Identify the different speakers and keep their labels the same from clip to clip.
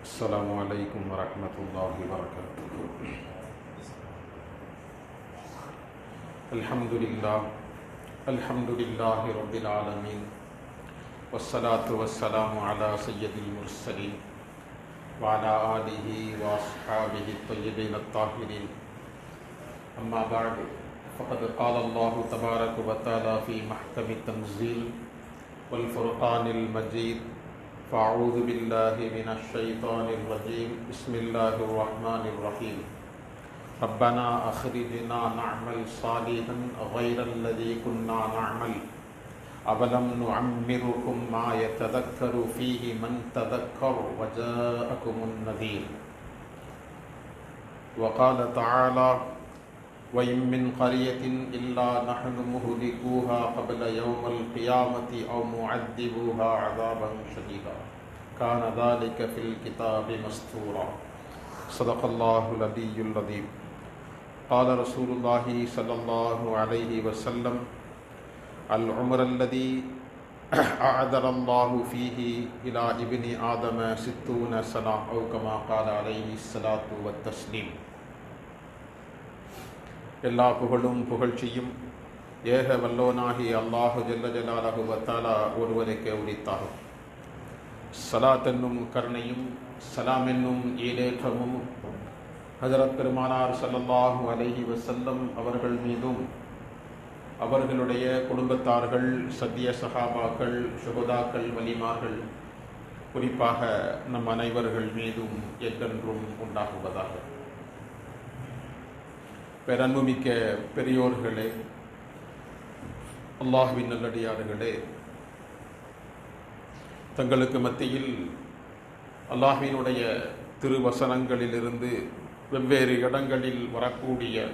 Speaker 1: السلام عليكم ورحمة الله وبركاته. الحمد لله رب العالمين، والصلاة والسلام على سيد المرسلين وعلى آله وأصحابه الطيبين الطاهرين. أما بعد، فقد قال الله تبارك وتعالى في محكم التنزيل والفرقان المجيد: فأعوذ بالله من الشيطان الرجيم، بسم الله الرحمن الرحيم. ربنا أخرجنا نعمل صالحا غير الذي كنا نعمل أولم نعمركم ما يتذكر فيه من تذكر وجاءكم النذير. وقال تعالى: وإن من قرية إلا نحن مهلكوها قبل يوم القيامة أو معذبوها عذابا شديدا كان ذلك في الكتاب مسطورا. صدق الله العلي العظيم. قال رسول الله صلى الله عليه وسلم: العمر الذي أعذر الله فيه إلى ابن آدم 60 سنة أو كما قال عليه الصلاة والتسليم. எல்லா புகழும் புகழ்ச்சியும் ஏக வல்லோனாகி அல்லாஹு ஜல்ல ஜலாலஹு வ தஆலா ஒருவருக்கே உரித்தாகும். ஸலாத் என்னும் கருணையும் சலாம் என்னும் ஈடேற்றமும் ஹஜரத் பெருமானார் ஸல்லல்லாஹு அலைஹி வஸல்லம் அவர்கள் மீதும் அவர்களுடைய குடும்பத்தார்கள், சத்திய சஹாபாக்கள், ஷுஹதாக்கள், வலிமார்கள், குறிப்பாக நம் அனைவர்கள் மீதும் என்றென்றும் உண்டாகுவதாக. பேரன்புமிக்க பெரியோர்களே, அல்லாஹ்வின் நல்லடியார்களே, தங்களுக்கு மத்தியில் அல்லாஹ்வினுடைய திருவசனங்களிலிருந்து வெவ்வேறு இடங்களில் வரக்கூடிய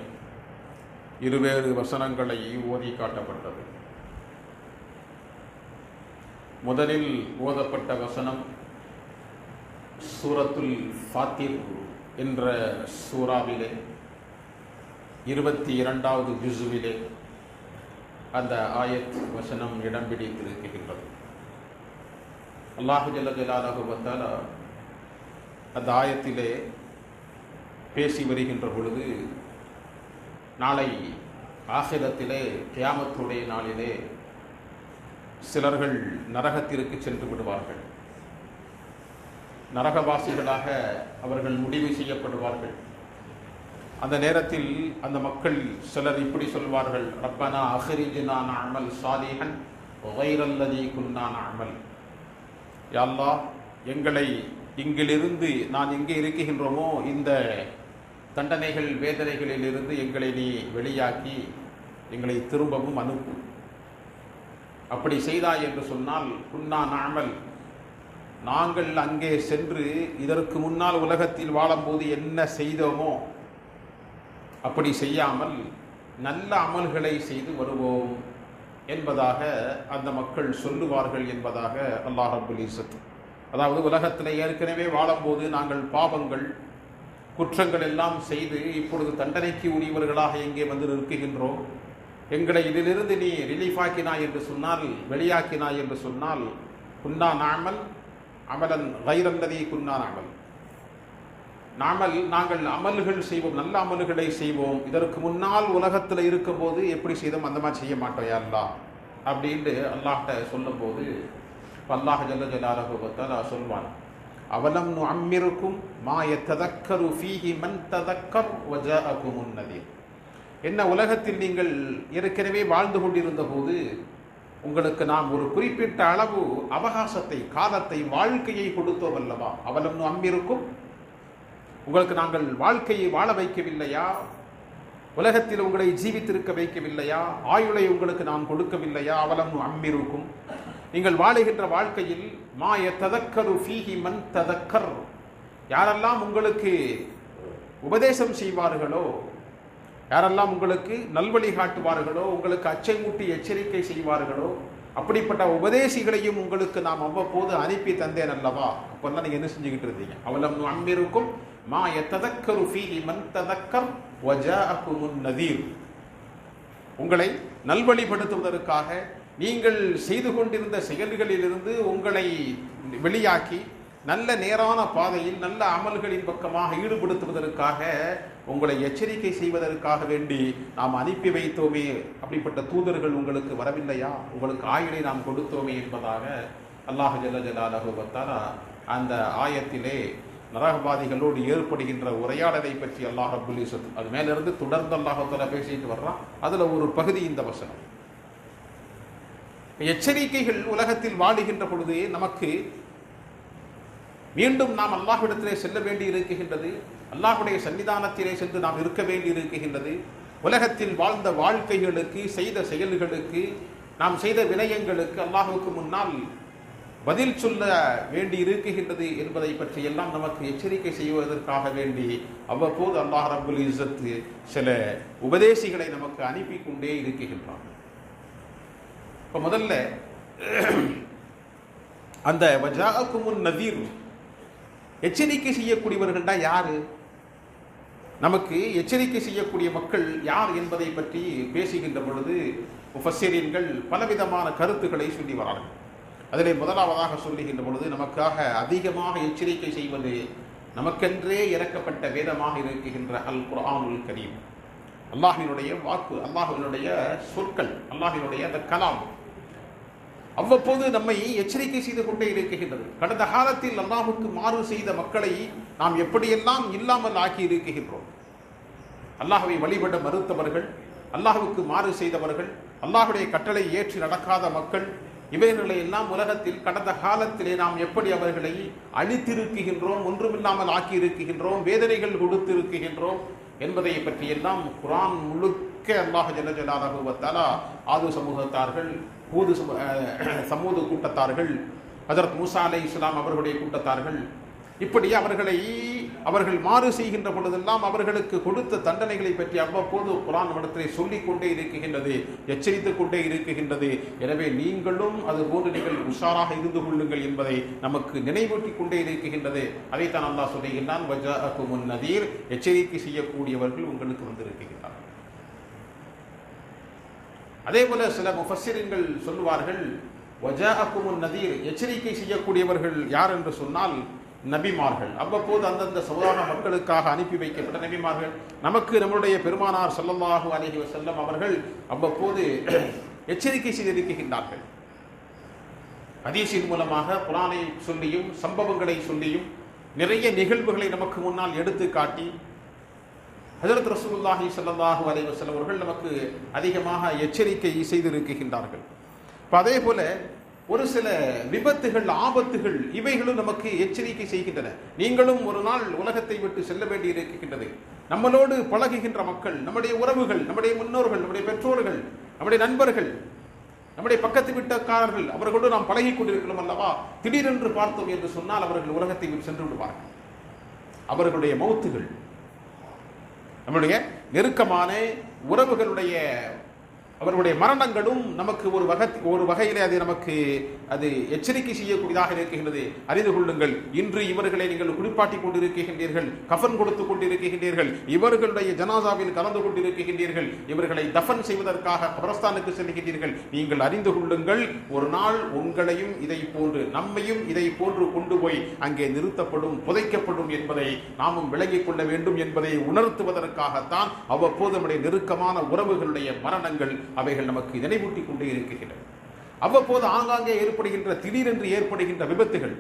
Speaker 1: இருவேறு வசனங்களை ஓதி காட்டப்பட்டது. முதலில் ஓதப்பட்ட வசனம் சூரத்துல் ஃபாத்திர் என்ற சூராவிலே 22வது ஜுஸுவிலே அந்த ஆயத் வசனம் இடம் பிடித்திருக்கின்றது. அல்லாஹு ஜல்ல ஜலாலுஹு வ தஆலா அந்த ஆயத்திலே பேசி வருகின்ற பொழுது, நாளை ஆகிரத்திலே கியாமத்துடைய நாளிலே சிலர்கள் நரகத்திற்கு சென்று விடுவார்கள். நரகவாசிகளாக அவர்கள் முடிவு செய்யப்படுவார்கள். அந்த நேரத்தில் அந்த மக்கள் சிலர் இப்படி சொல்வார்கள்: ரப்பனா அஹ்ரிஜ்னா நஅமல் சாலிஹன் கைரல்லதி குன்னா நஅமல். யா அல்லாஹ், எங்களை இங்கிலிருந்து நான் எங்கே இருக்கின்றோமோ இந்த தண்டனைகள் வேதனைகளிலிருந்து எங்களை நீ வெளியாக்கி எங்களை திரும்பவும் அனுப்பு. அப்படி செய்தாய் என்று சொன்னால் குன்னா நஅமல், நாங்கள் அங்கே சென்று இதற்கு முன்னால் உலகத்தில் வாழும்போது என்ன செய்தோமோ அப்படி செய்யாமல் நல்ல அமல்களை செய்து வருவோம் என்பதாக அந்த மக்கள் சொல்லுவார்கள் என்பதாக அல்லாஹ் ரப்புல் இஸ்ஸத், அதாவது உலகத்தில் ஏற்கனவே வாழும்போது நாங்கள் பாவங்கள் குற்றங்கள் எல்லாம் செய்து இப்பொழுது தண்டனைக்கு உரியவர்களாக எங்கே வந்து நிற்கின்றோம், எங்களை இதிலிருந்து நீ ரிலீஃப் ஆக்கினாய் என்று சொன்னால், வெளியாக்கினாய் என்று சொன்னால், குன்னா நஅமல் அமலன் கைரல்லதி குன்னா நஅமல், நாங்கள் அமல்கள் செய்வோம், நல்ல அமல்களை செய்வோம், இதற்கு முன்னால் உலகத்தில் இருக்கும்போது எப்படி செய்தோம் அந்த மாதிரி செய்ய மாட்டோம் யா அல்லாஹ் அப்படின்ட்டு அல்லாஹ்ட்ட சொல்லும் போது அல்லாஹ் ஜல்ல ஜலாலுஹு வ தஆலா சொல்வான்: அவலம் நுஅம்மிருக்கும் மா யததக்கரு ஃபீஹி மன் ததக்கர் வ ஜாஅகுமுன் நதீர். என்ன, உலகத்தில் நீங்கள் ஏற்கனவே வாழ்ந்து கொண்டிருந்த போது உங்களுக்கு நாம் ஒரு குறிப்பிட்ட அளவு அவகாசத்தை, காலத்தை, வாழ்க்கையை கொடுத்தோம் அல்லவா? அவலம் நுஅம்மிருக்கும், உங்களுக்கு நாங்கள் வாழ்க்கையை வாழ வைக்கவில்லையா? உலகத்தில் உங்களை ஜீவித்திருக்க வைக்கவில்லையா? ஆயுளை உங்களுக்கு நான் கொடுக்கவில்லையா? அவலம் நுஅம்மிருக்கும், நீங்கள் வாழுகின்ற வாழ்க்கையில் மா யததக்கரு ஃபீஹி மன் ததக்கர், யாரெல்லாம் உங்களுக்கு உபதேசம் செய்வார்களோ, யாரெல்லாம் உங்களுக்கு நல்வழி காட்டுவார்களோ, உங்களுக்கு அச்சமூட்டி எச்சரிக்கை செய்வார்களோ, அப்படிப்பட்ட உபதேசிகளையும் உங்களுக்கு நாம் அவ்வப்போது அனுப்பி தந்தேன் அல்லவா? அப்பெல்லாம் நீங்க என்ன செஞ்சுக்கிட்டு இருந்தீங்க? அவலம் நுஅம்மிருக்கும் மா யததக்கரு ஃபீஹி மன் ததக்கர் வ ஜாஅகுமுன் நதீர், உங்களை நல்வழிப்படுத்துவதற்காக நீங்கள் செய்து கொண்டிருந்த செயல்களிலிருந்து உங்களை வெளியாக்கி நல்ல நேரான பாதையில் நல்ல அமல்களின் பக்கமாக ஈடுபடுத்துவதற்காக உங்களை எச்சரிக்கை செய்வதற்காக வேண்டி நாம் அனுப்பி வைத்தோமே, அப்படிப்பட்ட தூதர்கள் உங்களுக்கு வரவில்லையா, உங்களுக்கு ஆயுளை நாம் கொடுத்தோமே என்பதாக அல்லாஹ் ஜல்ல ஜலாலுஹு வ தஆலா அந்த ஆயத்திலே நரகவாதிகளோடு ஏற்படுகின்ற உரையாடலை பற்றி அல்லாஹ் ரப்புல் இஸ்ஸத் அது மேலிருந்து தொடர்ந்து அல்லாஹ் தஆலா பேசிட்டு வர்றான். அதுல ஒரு பகுதி இந்த வசனம். எச்சரிக்கைகள் உலகத்தில் வாழுகின்ற பொழுது நமக்கு மீண்டும் நாம் அல்லாஹ்விடத்திலே செல்ல வேண்டி இருக்குகின்றது, அல்லாஹ்வுடைய சன்னிதானத்திலே சென்று நாம் இருக்க வேண்டி இருக்குகின்றது. உலகத்தில் வாழ்ந்த வாழ்க்கைகளுக்கு, செய்த செயல்களுக்கு, நாம் செய்த வினயங்களுக்கு அல்லாஹ்வுக்கு முன்னால் பதில் சொல்ல வேண்டி இருக்குகின்றது என்பதை பற்றி எல்லாம் நமக்கு எச்சரிக்கை செய்வதற்காக வேண்டி அவ்வப்போது அல்லாஹ் ரப்புல் இஸ்ஸத் சில உபதேசிகளை நமக்கு அனுப்பி கொண்டே இருக்குகின்றான். இப்ப முதல்ல அந்த வஜாஅகுமுன் நதீர், எச்சரிக்கை செய்யக்கூடியவர்கள் தான் யாரு, நமக்கு எச்சரிக்கை செய்யக்கூடிய மக்கள் யார் என்பதை பற்றி பேசுகின்ற பொழுது முஃபஸ்ஸிரீன்கள் பலவிதமான கருத்துக்களை சொல்லி வரார்கள். அதிலே முதலாவதாக சொல்லுகின்ற பொழுது நமக்காக அதிகமாக எச்சரிக்கை செய்வது நமக்கென்றே இறக்கப்பட்ட வேதமாக இருக்குகின்ற அல் குர்ஆனுல் கரீம், அல்லாஹ்வினுடைய வாக்கு, அல்லாஹ்வினுடைய சொற்கள், அல்லாஹ்வினுடைய அந்த கலாம் அவ்வப்போது நம்மை எச்சரிக்கை செய்து கொண்டே இருக்குகின்றது. கடந்த காலத்தில் அல்லாஹ்வுக்கு மாறு செய்த மக்களை நாம் எப்படியெல்லாம் இல்லாமல் ஆக்கி இருக்குகின்றோம். அல்லாஹ்வை வழிபட மறுத்தவர்கள், அல்லாஹ்வுக்கு மாறு செய்தவர்கள், அல்லாஹ்வுடைய கட்டளை ஏற்றி நடக்காத மக்கள், இவைகளை எல்லாம் உலகத்தில் கடந்த காலத்திலே நாம் எப்படி அவர்களை அழித்திருக்குகின்றோம், ஒன்றுமில்லாமல் ஆக்கி இருக்குகின்றோம், வேதனைகள் கொடுத்து இருக்குகின்றோம் என்பதை பற்றி எல்லாம் குர்ஆன் முழுக்க அல்லாஹ் ஜல்ல ஜலாலுஹு வ தஆலா ஆது சமூகத்தார்கள், ஹூது சமூது கூட்டத்தார்கள், ஹஜ்ரத் மூசா அலைஹிஸ்ஸலாம் அவர்களுடைய கூட்டத்தார்கள், இப்படி அவர்கள் மாறு செய்கின்ற பொழுதெல்லாம் அவர்களுக்கு கொடுத்த தண்டனைகளை பற்றி அவ்வப்போது குர்ஆன் இடத்திலே சொல்லிக் கொண்டே இருக்குகின்றது, எச்சரித்துக் கொண்டே இருக்குகின்றது. எனவே நீங்களும் அது போன்று நீங்கள் உஷாராக இருந்து கொள்ளுங்கள் என்பதை நமக்கு நினைவூட்டிக் கொண்டே இருக்குகின்றது. அதைத்தான் அல்லாஹ் சொல்லுகின்றான், வஜாஅகுமுன் நதீர், எச்சரிக்கை செய்யக்கூடியவர்கள் உங்களுக்கு வந்திருக்கின்றார்கள். அதே போல சில முஃபஸ்ஸிரீன்கள் சொல்லுவார்கள், வஜாஅகுமுன் நதீர், எச்சரிக்கை செய்யக்கூடியவர்கள் யார் என்று சொன்னால் நபிமார்கள். அவ்வப்போது அந்தந்த சமுதாய மக்களுக்காக அனுப்பி வைக்கப்பட்ட நபிமார்கள். நமக்கு நம்முடைய பெருமானார் ஸல்லல்லாஹு அலைஹி வஸல்லம் அவர்கள் அவ்வப்போது எச்சரிக்கை செய்திருக்கின்றார்கள். ஹதீஸின் மூலமாக, குர்ஆனை சொல்லியும் சம்பவங்களை சொல்லியும் நிறைய நிகழ்வுகளை நமக்கு முன்னால் எடுத்து காட்டி ஹஜ்ரத் ரசூலுல்லாஹி ஸல்லல்லாஹு அலைஹி வஸல்லம் அவர்கள் நமக்கு அதிகமாக எச்சரிக்கை செய்திருக்கின்றார்கள். அதே போல ஒரு சில விபத்துகள், ஆபத்துகள், இவைகளும் நமக்கு எச்சரிக்கை செய்கின்றன. நீங்களும் ஒரு நாள் உலகத்தை விட்டு செல்ல வேண்டி இருக்கின்றது. நம்மளோடு பழகுகின்ற மக்கள், நம்முடைய உறவுகள், நம்முடைய முன்னோர்கள், நம்முடைய பெற்றோர்கள், நம்முடைய நண்பர்கள், நம்முடைய பக்கத்து வீட்டுக்காரர்கள், அவர்களோடு நாம் பழகி கொண்டிருக்கிறோம் அல்லவா, திடீரென்று பார்த்தோம் என்று சொன்னால் அவர்கள் உலகத்தை விட்டு சென்று விடுவார்கள். அவர்களுடைய மௌத்துகள், நம்முடைய நெருக்கமான உறவுகளுடைய அவர்களுடைய மரணங்களும் நமக்கு ஒரு வகையிலே அது நமக்கு அது எச்சரிக்கை செய்யக்கூடியதாக இருக்கின்றது. அறிந்து கொள்ளுங்கள், இன்று இவர்களை நீங்கள் குளிப்பாட்டி கொண்டிருக்கின்றீர்கள், கஃன் கொடுத்து கொண்டிருக்கின்றீர்கள், இவர்களுடைய ஜனாசாவில் கலந்து கொண்டிருக்கின்றீர்கள், இவர்களை தஃன் செய்வதற்காக கபரஸ்தானுக்கு செல்கின்றீர்கள். நீங்கள் அறிந்து கொள்ளுங்கள், ஒரு நாள் உங்களையும் இதை போன்று, நம்மையும் இதை போன்று கொண்டு போய் அங்கே நிறுத்தப்படும், புதைக்கப்படும் என்பதை நாமும் விளங்கிக் கொள்ள வேண்டும் என்பதை உணர்த்துவதற்காகத்தான் அவ்வப்போது நம்முடைய நெருக்கமான உறவுகளுடைய மரணங்கள் அவைகள் நமக்கு நினைவூட்டிக் கொண்டே இருக்கின்றன. அவ்வப்போது ஆங்காங்கே ஏற்படுகின்ற, திடீரென்று ஏற்படுகின்ற விபத்துகள்,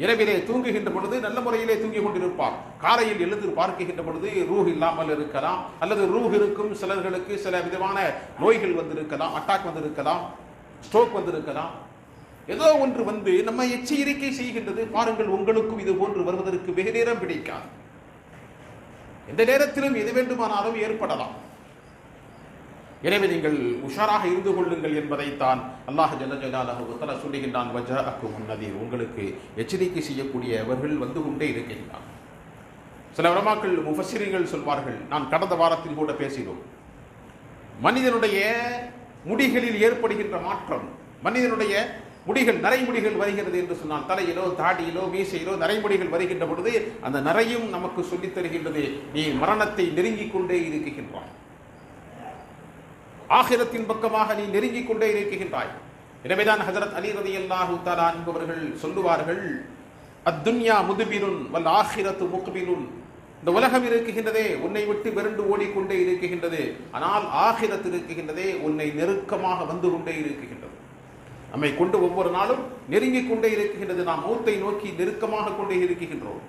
Speaker 1: இரவிலே தூங்குகின்ற பொழுது நல்ல முறையிலே தூங்கிக் கொண்டிருப்பார், காலையில் எழுந்து பார்க்கின்ற பொழுது ரூஹ் இல்லாமல் இருக்கலாம், அல்லது ரூஹ் இருக்கும் சிலர்களுக்கு சில விதமான நோய்கள் வந்திருக்கலாம், அட்டாக் வந்திருக்கலாம், ஸ்ட்ரோக் வந்திருக்கலாம், ஏதோ ஒன்று வந்து நம்ம எச்சரிக்கை செய்கின்றது. பாருங்கள், உங்களுக்கும் இது போன்று வருவதற்கு வெகு நேரம் பிடிக்காது, எந்த நேரத்திலும் எது வேண்டுமானாலும் ஏற்படலாம். எனவே நீங்கள் உஷாராக இருந்து கொள்ளுங்கள் என்பதைத்தான் அல்லாஹ் ஜல்ல ஜலாலுஹு வ தஆலா சொல்லுகின்றான், வஜாஅகுமுன் நதீர், உங்களுக்கு எச்சரிக்கை செய்யக்கூடியவர்கள் வந்து கொண்டே இருக்கின்றார். சில உலமாக்கள், முஃபஸ்ஸிரீன்கள் சொல்வார்கள், நான் கடந்த வாரத்தில் கூட பேசினோம், மனிதனுடைய முடிகளில் ஏற்படுகின்ற மாற்றம், மனிதனுடைய முடிகள், நரைமுடிகள் வருகிறது என்று சொன்னால், தலையிலோ தாடியிலோ மீசையிலோ நரைமுடிகள் வருகின்ற பொழுது அந்த நரையும் நமக்கு சொல்லித் தருகின்றது, நீ மரணத்தை நெருங்கிக் கொண்டே இருக்கின்றாய், ஆகிரத்தின் பக்கமாக நீ நெருங்கிக் கொண்டே இருக்கின்றாய். எனவேதான் ஹஜ்ரத் அலி ரலியல்லாஹு தஆலா என்பவர்கள் சொல்லுவார்கள், அத்துன்யா முதுபிருன் வல் ஆஹிரத்து முக்பிலுன். இந்த உலகம் இருக்குகின்றதே உன்னை விட்டு விரண்டு ஓடிக்கொண்டே இருக்குகின்றது, ஆனால் ஆகிரத் இருக்குகின்றதே உன்னை நெருக்கமாக வந்து கொண்டே இருக்குகின்றது. நம்மை கொண்டு ஒவ்வொரு நாளும் நெருங்கிக் கொண்டே இருக்குகின்றது. நாம் மௌத்தை நோக்கி நெருக்கமாக கொண்டே இருக்குகின்றோம்.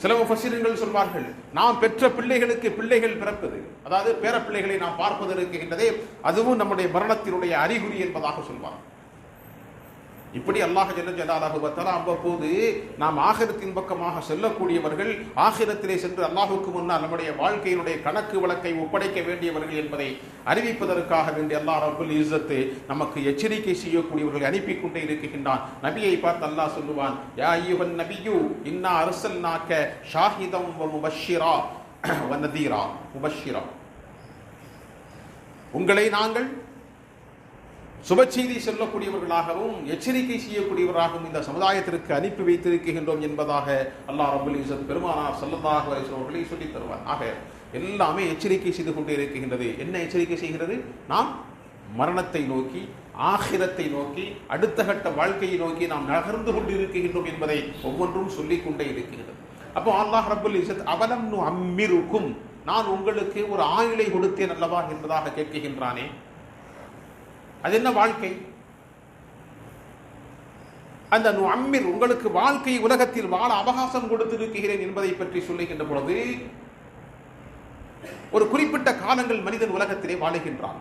Speaker 1: சில முஃபஸ்ஸிரீன்கள் சொல்வார்கள், நாம் பெற்ற பிள்ளைகளுக்கு பிள்ளைகள் பிறப்பது, அதாவது பேர பிள்ளைகளை நாம் பார்ப்பது இருக்குகின்றதே, அதுவும் நம்முடைய மரணத்தினுடைய அறிகுறி என்பதாக சொல்வார். இப்படி அல்லாஹ் ஜல்ல ஜலாலுஹு வ தஆலா அவ்வப்போது நாம் ஆகிரத்தின் பக்கமாக செல்லக்கூடியவர்கள், ஆகிரத்திலே சென்று அல்லாஹுக்கு முன்னால் நம்முடைய வாழ்க்கையினுடைய கணக்கு வழக்கை ஒப்படைக்க வேண்டியவர்கள் என்பதை அறிவிப்பதற்காக வேண்டிய அல்லாஹ் ரப்புல் இஸ்ஸத் நமக்கு எச்சரிக்கை செய்யக்கூடியவர்களை அனுப்பி கொண்டே இருக்கின்றான். நபியை பார்த்து அல்லாஹ் சொல்லுவான், யா அய்யுஹன் நபியு இன்னா அர்சல்நாக ஷாஹிதம் வ முபஷ்ஷிரா வ நதீரா. முபஷ்ஷிரா, உங்களை நாங்கள் சுப செய்தி சொல்லக்கூடியவர்களாகவும் எச்சரிக்கை செய்யக்கூடியவராகவும் இந்த சமுதாயத்திற்கு அனுப்பி வைத்திருக்கின்றோம் என்பதாக அல்லாஹ் ரப்புல் இஸ்ஸத் பெருமானார் ஸல்லல்லாஹு அலைஹி வஸல்லம் அவர்களை சொல்லித் தருவார். ஆக எல்லாமே எச்சரிக்கை செய்து கொண்டே இருக்கின்றது. என்ன எச்சரிக்கை செய்கிறது? நாம் மரணத்தை நோக்கி, ஆகிரத்தை நோக்கி, அடுத்த கட்ட வாழ்க்கையை நோக்கி நாம் நகர்ந்து கொண்டு இருக்கின்றோம் என்பதை ஒவ்வொன்றும் சொல்லிக் கொண்டே இருக்கிறது. அப்போ அல்லாஹ் ரப்புல் இஸ்ஸத் அவலம் நுஅம்மிருக்கும், நான் உங்களுக்கு ஒரு ஆயுளை கொடுத்தேன் அல்லவா என்பதாக கேட்கின்றானே, அது என்ன வாழ்க்கை? அந்த நுஅம்மிர், உங்களுக்கு வாழ்க்கை உலகத்தில் வாழ அவகாசம் கொடுத்திருக்கிறேன் என்பதை பற்றி சொல்லுகின்ற பொழுது, ஒரு குறிப்பிட்ட காலங்கள் மனிதன் உலகத்திலே வாழுகின்றான்.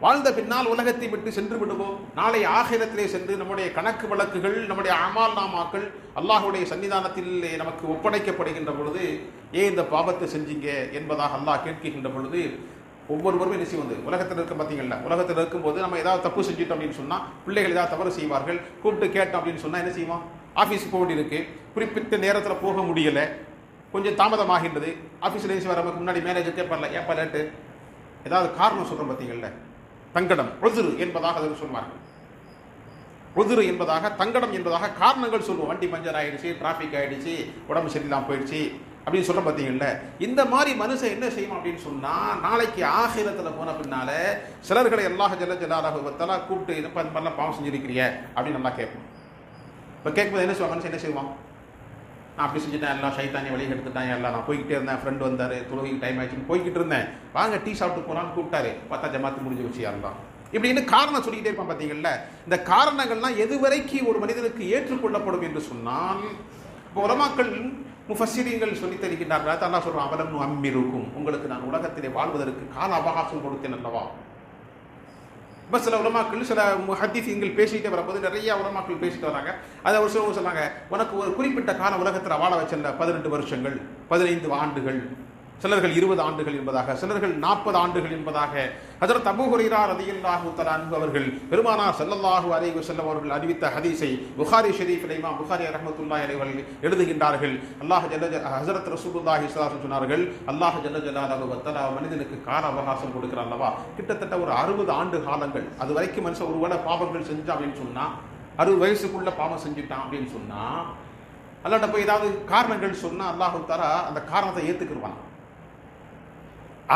Speaker 1: வாழ்ந்த பின்னால் உலகத்தை விட்டு சென்று விடுவோம். நாளை ஆகிரத்திலே சென்று நம்முடைய கணக்கு வழக்குகள், நம்முடைய அமால் நாமாக்கள் அல்லாஹ்வுடைய சன்னிதானத்தில் நமக்கு ஒப்படைக்கப்படுகின்ற பொழுது, ஏன் இந்த பாவத்தை செஞ்சீங்க என்பதாக அல்லாஹ் கேட்கின்ற பொழுது, ஒவ்வொருவரும் என்ன செய்வது? உலகத்தில் இருக்க பார்த்தீங்களா, உலகத்தில் இருக்கும்போது நம்ம ஏதாவது தப்பு செஞ்சிட்டோம் அப்படின்னு சொன்னால், பிள்ளைகள் ஏதாவது தவறு செய்வார்கள், கூப்பிட்டு கேட்டோம் அப்படின்னு சொன்னால் என்ன செய்வோம்? ஆஃபீஸுக்கு போக வேண்டியிருக்கு, குறிப்பிட்ட நேரத்தில் போக முடியலை, கொஞ்சம் தாமதமாகின்றது, ஆஃபீஸில் ஏசி வர முன்னாடி மேனேஜர் கேட்பார்ல, ஏப்பா லேட்டு, ஏதாவது காரணம் சொல்கிறோம் பார்த்தீங்களா, தங்கடம் உதுரு என்பதாக அதற்கு சொல்வார்கள். உதுரு என்பதாக, தங்கடம் என்பதாக காரணங்கள் சொல்லுவோம். வண்டி பஞ்சர் ஆகிடுச்சு, டிராஃபிக் ஆகிடுச்சு, உடம்பு சரியில்லாமல் போயிடுச்சு அப்படின்னு சொல்ல பார்த்தீங்கல்ல. இந்த மாதிரி மனுஷன் என்ன செய்யும் அப்படின்னு சொன்னால், நாளைக்கு ஆகிரத்தில் போன பின்னால சிலர்களை அல்லாஹ் ஜல்ல ஜலாலுஹு வ தஆலா கூப்பிட்டு இந்த மாதிரிலாம் பாவம் செஞ்சிருக்கிறிய அப்படின்னு நல்லா கேட்போம். இப்போ கேட்கும்போது என்ன செய்வாங்க? மனுஷன் என்ன செய்வான்? நான் அப்படி செஞ்சுட்டேன், எல்லாம் ஷைத்தானி வழியை எடுத்துட்டான், எல்லாம் நான் போய்கிட்டே இருந்தேன், ஃப்ரெண்டு வந்தார், தொழுகைக்கு டைம் ஆயிடுச்சுன்னு போய்கிட்டு இருந்தேன், வாங்க டீ சாப்பிட்டு போகலான்னு கூப்பிட்டாரு, பார்த்தா ஜமாத்து முடிஞ்சு வச்சு யாருந்தான் இப்படின்னு காரணம் சொல்லிக்கிட்டே இருப்பான். பார்த்தீங்கல்ல, இந்த காரணங்கள்லாம் எதுவரைக்கு ஒரு மனிதனுக்கு ஏற்றுக்கொள்ளப்படும் என்று சொன்னால், இப்போ உலமாக்கள் முஃபஸ்ஸிரீன்கள் சொல்லித் தருகின்றார்கள். அல்லாஹ் சொல்றான், அவலம் நுஅம்மிருக்கும், உங்களுக்கு நான் உலகத்திலே வாழ்வதற்கு கால அவகாசம் கொடுத்தேன் அல்லவா. இப்போ சில உலமாக்கள், சில முஹத்திஸீன்கள் பேசிக்கிட்டே வரும்போது நிறைய உலமாக்கள் பேசிட்டு வராங்க. அதை ஒரு சிலவங்க சொன்னாங்க, உனக்கு ஒரு குறிப்பிட்ட கால உலகத்தில் வாழ வச்சல 18 வருஷங்கள், 15 ஆண்டுகள், சிலர்கள் 20 ஆண்டுகள் என்பதாக, சிலர்கள் 40 ஆண்டுகள் என்பதாக. ஹஜ்ரத் அபூ ஹுரைரா ரலியல்லாஹு தஆலா அன்ஹு அவர்கள் பெருமானார் ஸல்லல்லாஹு அலைஹி வஸல்லம் அவர்கள் அறிவித்த ஹதீஸை புகாரி ஷரீஃபில் இமாம் புகாரி ரஹ்மத்துல்லாஹி அலைஹி அவர்கள் எழுதுகின்றார்கள். ஹஜ்ரத் ரசூலுல்லாஹி ஸல்லல்லாஹு அலைஹி வஸல்லம் சொன்னார்கள், அல்லாஹ் ஜல்ல ஜலாலுஹு வ தஆலா மனிதனுக்கு கால அவகாசம் கொடுக்கிறான் அல்லவா, கிட்டத்தட்ட ஒரு 60 ஆண்டு காலங்கள். அது வரைக்கும் மனுஷன் ஒருவேளை பாவங்கள் செஞ்சான் அப்படின்னு சொன்னா, 60 வயசுக்குள்ள பாவம் செஞ்சுட்டான் அப்படின்னு சொன்னா, அல்லாஹ்ட்ட போய் ஏதாவது காரணங்கள் சொன்னா அல்லாஹ் தஆலா அந்த காரணத்தை ஏத்துக்குவான்.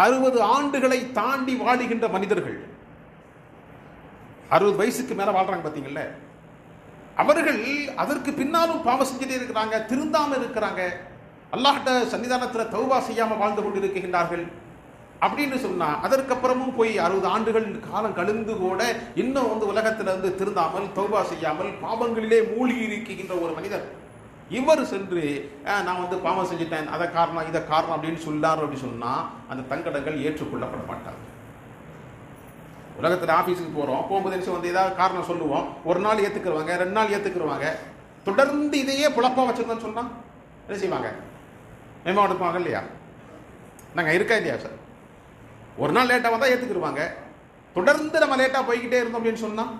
Speaker 1: 60 ஆண்டுகளை தாண்டி வாழுகின்ற மனிதர்கள், 60 வயசுக்கு மேல வாழ்றாங்க பார்த்தீங்கல்ல, அவர்கள் அதற்கு பின்னாலும் பாவம் செஞ்சுட்டே இருக்கிறாங்க, திருந்தாம இருக்கிறாங்க, அல்லாஹ்ட்ட சன்னிதானத்தில் தௌபா செய்யாம வாழ்ந்து கொண்டு இருக்கின்றார்கள் அப்படின்னு சொன்னா, அதற்கப்புறமும் போய் 60 ஆண்டுகள் காலம் கழிந்து கூட இன்னும் உலகத்துல இருந்து திருந்தாமல், தௌபா செய்யாமல், பாவங்களிலே மூழ்கி இருக்கின்ற ஒரு மனிதர், இவர் சென்று நான் பாவம் செஞ்சுட்டேன், அதை காரணம் இதை காரணம் அப்படின்னு சொல்லார் அப்படின்னு சொன்னா, அந்த தங்கடங்கள் ஏற்றுக்கொள்ளப்பட மாட்டாங்க. உலகத்தில் ஆஃபீஸுக்கு போகிறோம், போகும்போது என்ன ஏதாவது காரணம் சொல்லுவோம், ஒரு நாள் ஏற்றுக்குருவாங்க, 2 நாள் ஏற்றுக்குருவாங்க, தொடர்ந்து இதையே புழப்பா வச்சிருந்தோன்னு சொன்னா என்ன செய்வாங்க? மேமா எடுப்பாங்க இல்லையா? நாங்கள் இருக்கா இல்லையா சார்? ஒரு நாள் லேட்டாக வந்தால் ஏற்றுக்குருவாங்க, தொடர்ந்து நம்ம லேட்டாக போய்கிட்டே இருந்தோம் அப்படின்னு சொன்னால்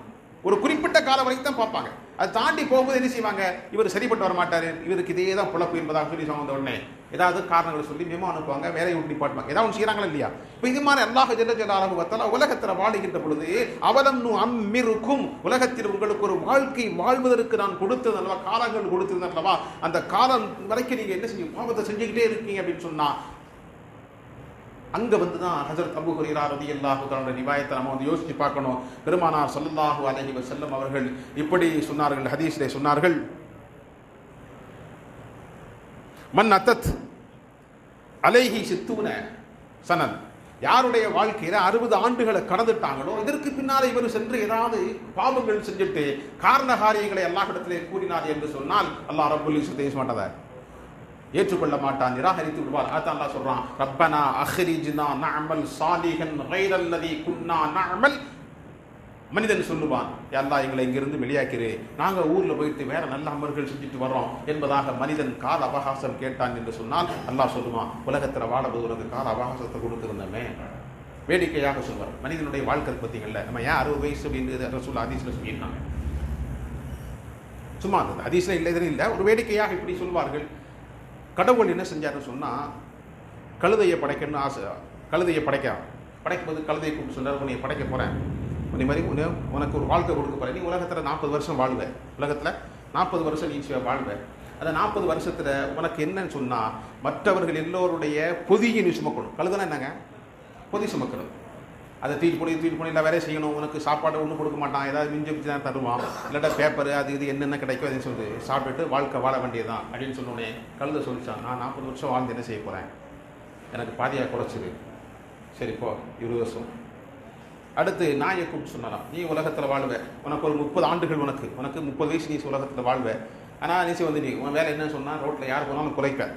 Speaker 1: ஒரு குறிப்பிட்ட காலம் வரைக்கும் தான் பார்ப்பாங்க. அதை தாண்டி போகும்போது என்ன செய்வாங்க? இவர் சரிப்பட்டு வர மாட்டார், இவருக்கு இதே தான் புழப்பு என்பதாக சொல்லி வந்த உடனே ஏதாவது காரணங்களை சொல்லி மேமா அனுப்புவாங்க, வேலையை விட்டு நிப்பாட்டுவாங்க, ஏதாவது ஒன்று செய்கிறாங்களா இல்லையா? இப்போ இது மாதிரி அல்லாஹ் ஜல்ல ஜலாலுஹு வ தஆலா உலகத்தில் வாழுகின்ற பொழுது, அவலம் நுஅம்மிருக்கும், உலகத்தில் உங்களுக்கு ஒரு வாழ்க்கை வாழ்வதற்கு நான் கொடுத்தது அல்லவா, காலங்கள் கொடுத்தது அல்லவா, அந்த காலம் வரைக்கும் நீங்கள் என்ன செஞ்சு பாவத்தை செஞ்சுக்கிட்டே இருக்கீங்க அப்படின்னு சொன்னால், அங்கே தான் ஹஜ்ரத் அபூ ஹுரைரா ரலியல்லாஹு தஆலா ரிவாயத்தை நம்ம யோசித்து பார்க்கணும். பெருமானார் ஸல்லல்லாஹு அலைஹி வஸல்லம் அவர்கள் இப்படி சொன்னார்கள், ஹதீஸிலே சொன்னார்கள், மன் அத்தத் அலைஹி சித்தூன சனன், யாருடைய வாழ்க்கையில 60 ஆண்டுகளை கடந்துட்டாங்களோ இதற்கு பின்னாலே இவர் சென்று ஏதாவது பாவங்கள் செஞ்சுட்டு காரண காரியங்களை அல்லாஹ்விடத்திலே கூறினார் என்று சொன்னால் அல்லாஹ் ரப்புல் இஸ்ஸத்தை மாட்டாத ஏற்றுக்கொள்ள மாட்டான், நிராகரித்து விடுவார். அதான் அல்லாஹ் சொல்றான், ரப்பனா அஹ்ரிஜ்னா நஅமல் சாலிஹன் கைரல்லதி குன்னா நஅமல். மனிதன் சொல்லுவான், அல்லாஹ் எங்களை இங்கிருந்து வெளியாக்கிறே, நாங்கள் ஊர்ல போயிட்டு வேற நல்ல அமல்கள் செஞ்சுட்டு வர்றோம் என்பதாக மனிதன் கால அவகாசம் கேட்டான் என்று சொன்னால் அல்லாஹ் சொல்லுவான், உலகத்தில் வாழவது உனக்கு கால அவகாசத்தை கொடுத்திருந்தோமே. வேடிக்கையாக சொல்வார். மனிதனுடைய வாழ்க்கை பத்திகள்ல நம்ம ஏன் 60 வயசு அப்படின்னு ரசூல் ஹதீஸ்ல சொல்லியிருக்காங்க. சும்மா அந்த ஹதீஸ்ல இல்லை இல்லை, ஒரு வேடிக்கையாக இப்படி சொல்வார்கள். கடவுள் என்ன செஞ்சாருன்னு சொன்னா, கழுதையை படைக்கணும்னு ஆசை, கழுதையை படைக்கும்போது கழுதையை கூப்பிட்டு சொன்னார், உன்னை படைக்க போறேன், உன்னை மாதிரி உனக்கு ஒரு வாழ்க்கை கொடுக்க போறேன், நீ உலகத்தில் 40 வருஷம் வாழ்வேன், உலகத்தில் 40 வருஷம் நீ வாழ்வேன். அந்த 40 வருஷத்துல உனக்கு என்னன்னு சொன்னா, மற்றவர்கள் எல்லோருடைய பொதியை நீ சுமக்கணும். கழுதுனா என்னங்க? பொதி சுமக்கிறது. அதை தூக்கி போய் இல்லை வேற செய்யணும், உனக்கு சாப்பாடு ஒன்றும் கொடுக்க மாட்டான், ஏதாவது மிஞ்சி பிச்சு தான் தருவான், இல்லாட்டா பேப்பர் அது இது என்னென்ன கிடைக்கும் அப்படின்னு சொல்லிட்டு சாப்பிட்டுட்டு வாழ்க்கை வாழ வேண்டியதுதான் அப்படின்னு சொன்னோடனே கழுத சொல்லிச்சான், நான் 40 வருஷம் வாழ்ந்து என்ன செய்ய போகிறேன், எனக்கு பாதியாக குறைச்சிரு, சரிப்போ 20 வருஷம். அடுத்து நாயை கூப்பிட்டு சொன்னாராம், நீ உலகத்தில் வாழ்வே, உனக்கு ஒரு 30 ஆண்டுகள், உனக்கு 30 வயசு நீ உலகத்தில் வாழ்வே, ஆனால் நீ வந்து நீ உன் வேலை என்னன்னு சொன்னால் ரோட்டில் யார் போனாலும் குறைப்ப.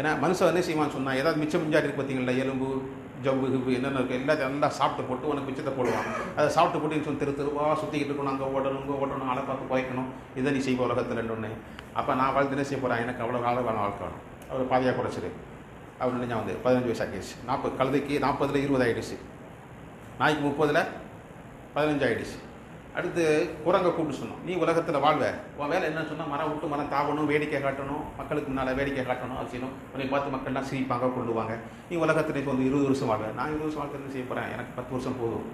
Speaker 1: ஏன்னா மனுஷன் என்ன செய்வான்னு சொன்னால், ஏதாவது மிச்சம் மிஞ்சாடி இருக்கு பார்த்தீங்களா, எலும்பு ஜவ்வு கிவ்வு என்னென்ன இருக்குது எல்லாத்தையும் நல்லா சாப்பிட்டு போட்டு உனக்கு மிச்சத்தை போடுவான். அதை சாப்பிட்டு போட்டு சொல்லி தெருவாக சுற்றிக்கிட்டு இருக்கணும், அங்கே ஓடணும் ஆளை பார்த்து குறைக்கணும், இதை நீ செய்வோம் உலகத்தில் ரெண்டு. அப்போ நான் வாழ்த்து என்ன செய்ய போகிறேன், எனக்கு அவ்வளோ காலம் வேணும் வாழ்க்கை வேணும். அவர் பாதியாக குறைச்சிரு. அவர் நினைஞ்சா வந்து 15 வயசு ஆகிடுச்சு, 40 கழுதைக்கு 40ல் 20 ஆகிடுச்சு, நாய்க்கு 30ல் 15 ஆகிடுச்சு. அடுத்து குரங்கை கூப்பிட்டு சொன்னோம், நீ உலகத்தில் வாழ்வே, உன் வேலை என்ன சொன்னால் மரம் விட்டு மரம் தாவணும், வேடிக்கை காட்டணும், மக்களுக்கு முன்னால் வேடிக்கை காட்டணும், அது செய்யணும், உன்னை பார்த்து மக்கள்லாம் சிரிப்பாங்க கொள்ளுவாங்க. நீ உலகத்தில் வந்து 20 வருஷம் வாழ்வேன், நான் 20 வருஷம் வாழ்க்கை என்ன செய்ய போகிறேன், எனக்கு 10 வருஷம் போதும்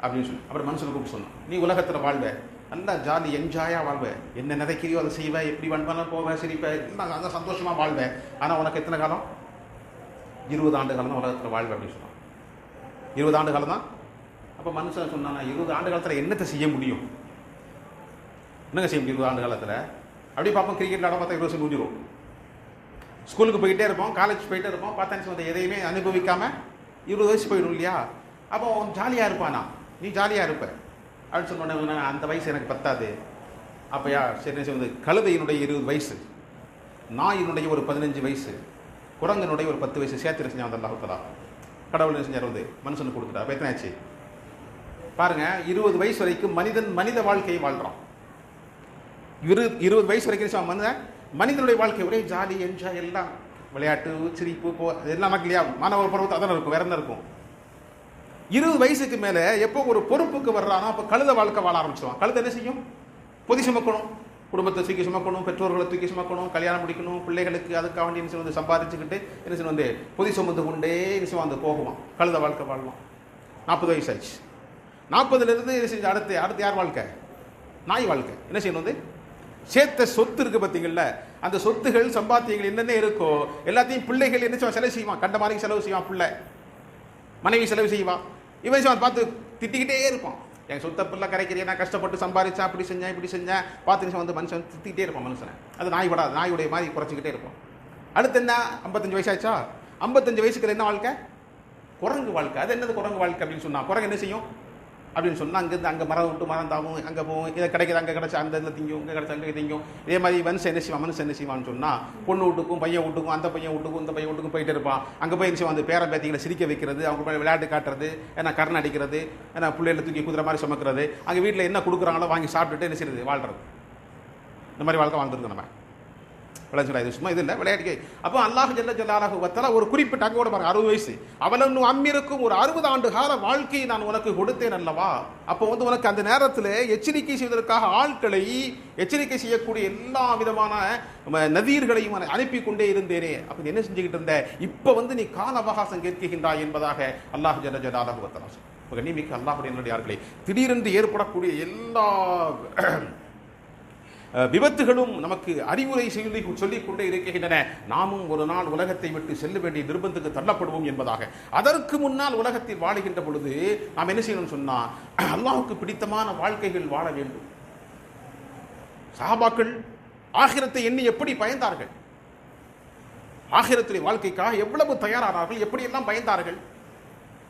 Speaker 1: அப்படின்னு சொல்லி அப்புறம் மனுஷனை கூப்பிட்டு சொன்னோம், நீ உலகத்தில் வாழ்வே, நல்லா ஜாலி என்ஜாயாக வாழ்வேன், என்ன நினைக்கிறியோ அதை செய்வேன், எப்படி வேணுமாலும் போவேன், சிரிப்பேன், எல்லாம் நல்லா சந்தோஷமாக வாழ்வேன். ஆனால் உனக்கு எத்தனை காலம்? 20 ஆண்டு காலம் தான் உலகத்தில் வாழ்வேன் அப்படின்னு சொன்னான். 20 ஆண்டு காலம் தான். அப்போ மனுஷன் சொன்னானா, 20 ஆண்டு காலத்தில் என்னத்தை செய்ய முடியும், என்னங்க செய்ய முடியும் 20 ஆண்டு காலத்தில்? அப்படியே பார்ப்போம், கிரிக்கெட் விளாட பார்த்தா 20 வருஷம் முடிஞ்சிடும். ஸ்கூலுக்கு போயிட்டே இருப்போம், காலேஜ் போயிட்டே இருப்போம், பார்த்தா வந்து எதையுமே அனுபவிக்காமல் 20 வயசு போயிடும் இல்லையா? அப்போ ஜாலியாக இருப்பானா, நீ ஜாலியாக இருப்ப அப்படின்னு சொன்னோன்னே அந்த வயசு எனக்கு பத்தாது. அப்போயா சரி வந்து கழுதையினுடைய 20 வயசு, நாயினுடைய ஒரு 15 வயசு, குரங்கனுடைய ஒரு 10 வயசு சேர்த்து செஞ்சான் அந்த அல்லாஹ் கடவுள் என்ன செஞ்சார் வந்து மனுஷனுக்கு கொடுத்துட்டா. அப்போ எத்தனை ஆச்சு பாருங்க, 20 வயசு வரைக்கும் மனித வாழ்க்கையை வாழ்றான். 20 வயசு வரைக்கும் மனிதனுடைய வாழ்க்கை ஒரே ஜாலி என்ஜாய், எல்லாம் விளையாட்டு சிரிப்பு எல்லாம் நமக்கு இல்லையா, மாணவ பருவத்தை அதான் இருக்கும், வேற என்ன இருக்கும். 20 வயசுக்கு மேலே எப்போ ஒரு பொறுப்புக்கு வர்றானோ அப்போ கழுத வாழ்க்கை வாழ ஆரம்பிச்சிடுவான். கழுத என்ன செய்யும்? பொதி சுமக்கணும், குடும்பத்தை தூக்கி சுமக்கணும், பெற்றோர்களை தூக்கி சுமக்கணும், கல்யாணம் முடிக்கணும், பிள்ளைகளுக்கு அதுக்காக வேண்டி என்ன வந்து சம்பாதிச்சுக்கிட்டு என்ன செய்ய வந்து பொதி சுமந்து கொண்டே என்ன வந்து போகுவான், கழுத வாழ்க்கை வாழ்வான். 40 வயசு ஆயிடுச்சு. 40லேருந்து செஞ்சு அடுத்து யார் வாழ்க்கை? நாய் வாழ்க்கை. என்ன செய்யணும் வந்து சேர்த்த சொத்து இருக்கு பார்த்தீங்கல்ல, அந்த சொத்துகள் சம்பாத்தியங்கள் என்னென்ன இருக்கோ எல்லாத்தையும் பிள்ளைகள் என்ன செய்வான், செலவு செய்வான், கண்ட மாதிரி செலவு செய்வான், பிள்ளை மனைவி செலவு செய்வான், இவன் பார்த்து திட்டிக்கிட்டே இருப்பான், என் சொத்தை பிள்ளை கரைக்கிறேன், நான் கஷ்டப்பட்டு சம்பாதிச்சா அப்படி செஞ்சேன் இப்படி செஞ்சேன் பார்த்து வந்து மனுஷன் திட்டிகிட்டே இருப்பான். மனுஷனை அது நாய் படாது, நாயுடைய மாதிரி குறைச்சிக்கிட்டே இருப்பான். அடுத்து என்ன, 55 வயசாச்சா, 55 வயசுக்கு என்ன வாழ்க்கை? குரங்கு வாழ்க்கை. அது என்னது குரங்கு வாழ்க்கை அப்படின்னு சொன்னா, குரங்கு என்ன செய்யும் அப்படின்னு சொன்னால் அங்கேருந்து அங்கே மரம் விட்டு மரம் தாவும், அங்கே போகும், இதை கிடைக்கிது அங்கே கிடச்சா அந்த இதில் திங்கும், இங்கே கிடச்சா அங்கே திங்கும். இதே மாதிரி மனுஷன் என்ன செய்வான்னு சொன்னால் பொண்ணு வீட்டுக்கும் பையன் வீட்டுக்கும் அந்த பையன் வீட்டுக்கும் இந்த பையன் வீட்டுக்கும் போயிட்டு இருப்பான். அங்கே போய் என்ன வந்து பேரன் பேத்திகளை சிரிக்க வைக்கிறது, அவங்க விளையாட்டு காட்டுறது, ஏன்னா கரண் அடிக்கிறது, ஏன்னா பிள்ளைகளை தூக்கி குதிரை மாதிரி சுமக்கிறது, அங்கே வீட்டில் என்ன கொடுக்குறாங்களோ வாங்கி சாப்பிட்டுட்டு என்ன செய்யுது வாழ்றது. இந்த மாதிரி வாழ்க்கை வாழ்ந்துருக்கு நம்ம விளையாட. இது சும்மா இது இல்லை, விளையாட்டு. அப்போ அல்லாஹ் ஜல்ல ஜலாலுஹு வ தஆலா ஒரு குறிப்பிட்ட அங்கோட பாருங்க 60 வயசு, அவலன்னு அம்மிருக்கும் ஒரு 60 ஆண்டு கால வாழ்க்கையை நான் உனக்கு கொடுத்தேன் அல்லவா. அப்போ வந்து உனக்கு அந்த நேரத்தில் எச்சரிக்கை செய்வதற்காக ஆட்களை எச்சரிக்கை செய்யக்கூடிய எல்லா விதமான நதீர்களையும் அனுப்பி கொண்டே இருந்தேனே. அப்போ என்ன செஞ்சுக்கிட்டு இருந்த, இப்போ வந்து நீ கால அவகாசம் கேட்கின்றாய் என்பதாக அல்லாஹ் ஜல்ல ஜலாலுஹு வ தஆலா. கண்ணியமிக்க அல்லாஹ்வுடைய நல்லடியார்களே, திடீரென்று ஏற்படக்கூடிய எல்லா விபத்துகளும் நமக்கு அறிவுரை சொல்லிக் கொண்டே இருக்கின்றன. நாமும் ஒரு நாள் உலகத்தை விட்டு செல்ல வேண்டிய நிர்பந்தத்துக்கு தள்ளப்படுவோம் என்பதாக. அதற்கு முன்னால் உலகத்தில் வாழுகின்ற பொழுது நாம் என்ன செய்யணும்னு சொன்னா, அல்லாஹ்வுக்கு பிடித்தமான வாழ்க்கைகள் வாழ வேண்டும். சஹாபாக்கள் ஆகிரத்தை எண்ணி எப்படி பயந்தார்கள், ஆகிரத்துடைய வாழ்க்கைக்காக எவ்வளவு தயாரானார்கள், எப்படியெல்லாம் பயந்தார்கள்.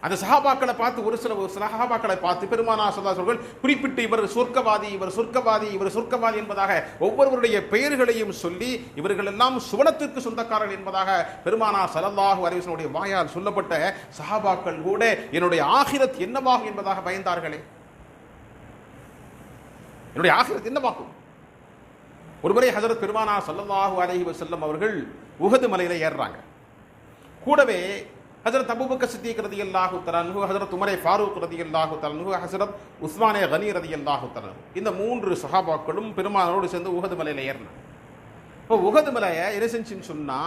Speaker 1: அந்த சஹாபாக்களை பார்த்து ஒரு சில சஹாபாக்களை பார்த்து பெருமானார் ஸல்லல்லாஹு அலைஹி வஸல்லம் குறிப்பிட்டு இவர் சொர்க்கவாதி, இவர் சொர்க்கவாதி, இவர் சொர்க்கவாதி என்பதாக ஒவ்வொருவருடைய பெயர்களையும் சொல்லி இவர்கள் எல்லாம் சுவனத்திற்கு சொந்தக்காரர்கள் என்பதாக பெருமானார் ஸல்லல்லாஹு அலைஹி வஸல்லம் வாயால் சொல்லப்பட்ட சஹாபாக்கள் கூட என்னுடைய ஆகிரத் என்னவாகும் என்பதாக பயந்தார்களே. என்னுடைய ஆகிரத் என்னவாகும்? ஒருமுறை ஹஜரத் பெருமானார் ஸல்லல்லாஹு அலைஹி வஸல்லம் அவர்கள் உஹது மலையில ஏறுறாங்க. கூடவே ஹஜரத் அபூபக்கர் சித்திக் ரலியல்லாஹு தஆலா அன்ஹு, ஹஜரத் உமர் ஃபாரூக் ரலியல்லாஹு தஆலா அன்ஹு, ஹஜரத் உஸ்மானே கனி ரலியல்லாஹு தஆலா அன்ஹு, இந்த 3 சஹாபாக்களும் பெருமானாரோடு சேர்ந்து உஹது மலையில ஏறினாங்க. இப்போ உஹது மலையை என்ன செஞ்சுன்னு சொன்னா,